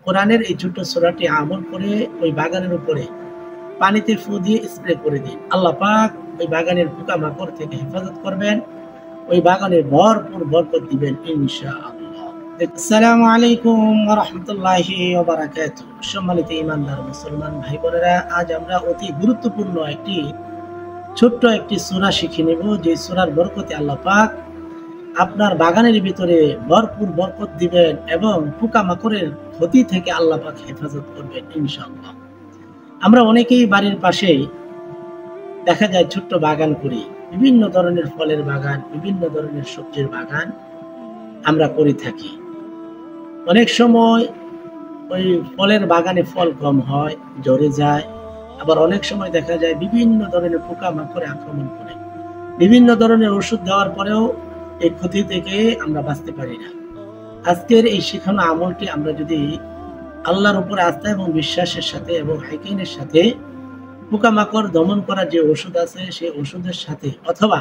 কোরআনের এই ছোট্ট সূরাটি আমল করে ওই বাগানের উপরে পানিতে ফু দিয়ে স্প্রে করে দিন। আল্লাহ পাক ওই বাগানের পোকামাকড় থেকে হেফাজত করবেন, ওই বাগানে ভরপুর বরকত দিবেন ইনশাআল্লাহ। আসসালামু আলাইকুম ওয়া রাহমাতুল্লাহি ওয়া বারাকাতুহু। সম্মানিত ঈমানদার মুসলমান ভাই বোনেরা, আজ আমরা অতি গুরুত্বপূর্ণ ছোট্ট একটি সূরা শিখে নেব, যে সূরার বরকতে আল্লাহ পাক আপনার বাগানের ভিতরে ভরপুর বরকত দিবেন এবং পোকামাকড়ের ক্ষতি থেকে আল্লাহ পাক হেফাজত করবেন ইনশাআল্লাহ। আমরা অনেকেই বাড়ির পাশে দেখা যায় ছোট্ট বাগান করি, বিভিন্ন ধরনের ফলের বাগান, বিভিন্ন ধরনের সবজির বাগান আমরা করে থাকি। অনেক সময় ওই ফলের বাগানে ফল কম হয়, ঝরে যায়, আবার অনেক সময় দেখা যায় বিভিন্ন ধরনের পোকামাকড়ে আক্রমণ করে। বিভিন্ন ধরনের ওষুধ দেওয়ার পরেও এই ক্ষতি থেকে আমরা বাঁচতে পারি না। আজকের এই শেখানো আমলটি আমরা যদি আল্লাহর উপরে আস্থা এবং বিশ্বাসের সাথে এবং হাইকিনের সাথে পোকামাকড় দমন করার যে ওষুধ আছে সেই ওষুধের সাথে, অথবা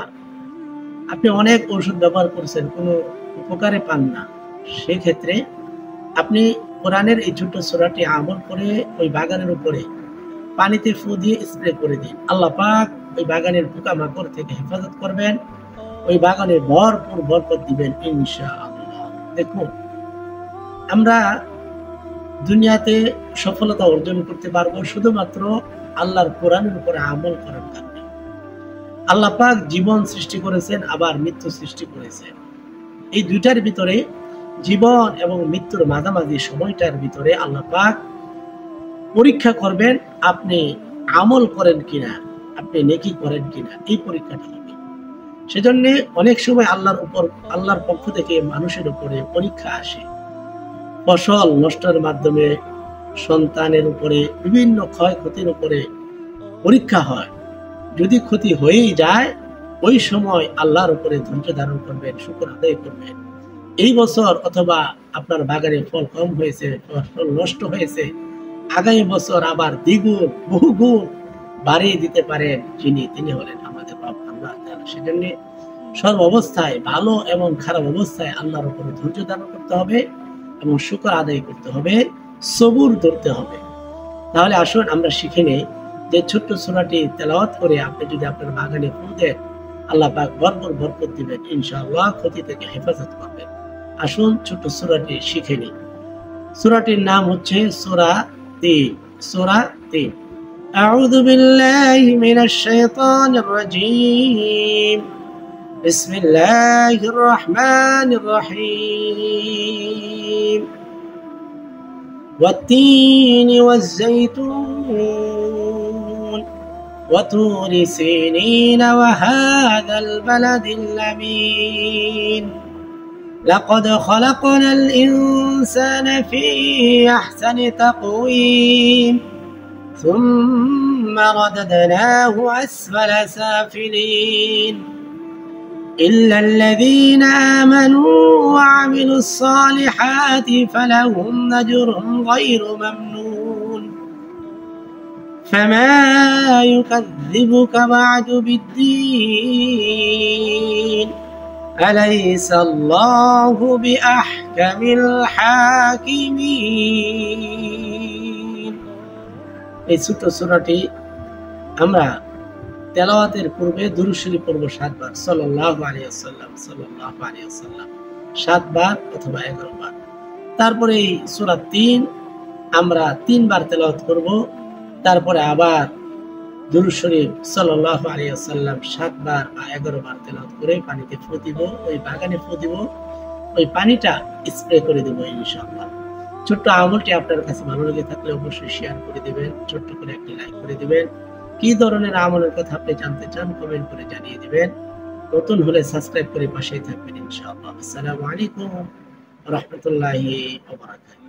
আপনি অনেক ওষুধ ব্যবহার করছেন কোনো উপকারে পান না, সেক্ষেত্রে আপনি কোরআনের এই ছোট্ট সূরাটি আমল করে ওই বাগানের উপরে পানিতে ফু দিয়ে স্প্রে করে দিন। আল্লাহ পাক ওই বাগানের পোকামাকড় থেকে হেফাজত করবেন, ওই বাগানে ভরপুর বরকত দিবেন ইনশাআল্লাহ। দেখুন, আমরা দুনিয়াতে সফলতা অর্জন করতে পারবো শুধুমাত্র আল্লাহর কোরআনের উপরে আমল করার কারণে। আল্লাহ পাক জীবন সৃষ্টি করেছেন, আবার মৃত্যু সৃষ্টি করেছেন। এই দুইটার ভিতরে, জীবন এবং মৃত্যুর মাঝামাঝি সময়টার ভিতরে আল্লাহ পাক পরীক্ষা করবেন আপনি আমল করেন কিনা, আপনি নেকি করেন কিনা, এই পরীক্ষাটা হবে। সেজন্য অনেক সময় আল্লাহর পক্ষ থেকে মানুষের উপরে পরীক্ষা আসে। ফসল নষ্টের মাধ্যমে, সন্তানের উপরে, বিভিন্ন ক্ষয়ক্ষতির উপরে পরীক্ষা হয়। যদি ক্ষতি হয়েই যায়, ওই সময় আল্লাহর উপরে ধৈর্য ধারণ করবেন, শুকর আদায় করবেন। এই বছর অথবা আপনার বাগানে ফল কম হয়েছে, ফসল নষ্ট হয়েছে, আগামী বছর আবার দ্বিগুণ বহুগুণ বাড়িয়ে দিতে পারেন তিনি হলেন আমাদের রব আল্লাহ তাআলা। সেজন্য সর্ব অবস্থায়, ভালো এবং খারাপ অবস্থায় আল্লাহর উপরে ধৈর্য ধারণ করতে হবে এবং শুকর আদায় করতে হবে, সবুর ধরতে হবে। তাহলে আসুন আমরা শিখে নেই যে ছোট্ট সূরাটি তেলাওয়াত করে আপনি যদি আপনার বাগানে ফুল দেন, আল্লাহ পাক ভরপুর বরকত দিবেন ইনশাআল্লাহ, ক্ষতি থেকে হেফাজত করবেন। আসুন ছোট্ট সূরাটি শিখে নিই। সূরাটির নাম হচ্ছে সূরা ৩। সূরা ৩। আউযু বিল্লাহি মিনাশ শাইতানির রাজীম। বিসমিল্লাহির রহমানির রহিম। والتين والزيتون وطور سينين وهذا البلد الأمين لقد خلقنا الإنسان في أحسن تقويم ثم رددناه أسفل سافلين إلا الذين آمنوا وعملوا الصالحات فلهم أجر غير ممنون فما يكذبك بعد بالدين أليس الله بأحكم الحاكمين। এই ছোট্ট সূরাটি আমরা তেলাওয়াতের পূর্বে দুরূদ শরীফ পড়ব 7 বার, সাল্লাল্লাহু আলাইহি ওয়াসাল্লাম, সাল্লাল্লাহু আলাইহি ওয়াসাল্লাম 7 বার অথবা 11 বার। তারপরে এই সূরা 3 আমরা 3 বার তেলাওয়াত করব। তারপরে আবার দুরূদ শরীফ সাল্লাল্লাহু আলাইহি ওয়াসাল্লাম 7 বার বা 11 বার তেলাওয়াত করে পানিতে ফু দিব, ওই বাগানে ফু দিব, ওই পানিটা স্প্রে করে দেব ইনশাআল্লাহ। ছোট্ট আমলটি আপনার কাছে ভালো লেগে থাকলে অবশ্যই শেয়ার করে দিবেন, ছোট্ট করে একটি লাইক করে দিবেন। কি ধরনের আমলের কথা আপনি জানতে চান কমেন্ট করে জানিয়ে দিবেন। নতুন হলে সাবস্ক্রাইব করে পাশেই থাকবেন ইনশাআল্লাহ। আসসালামু আলাইকুম ওয়া রাহমাতুল্লাহি ওয়া বারাকাতুহু।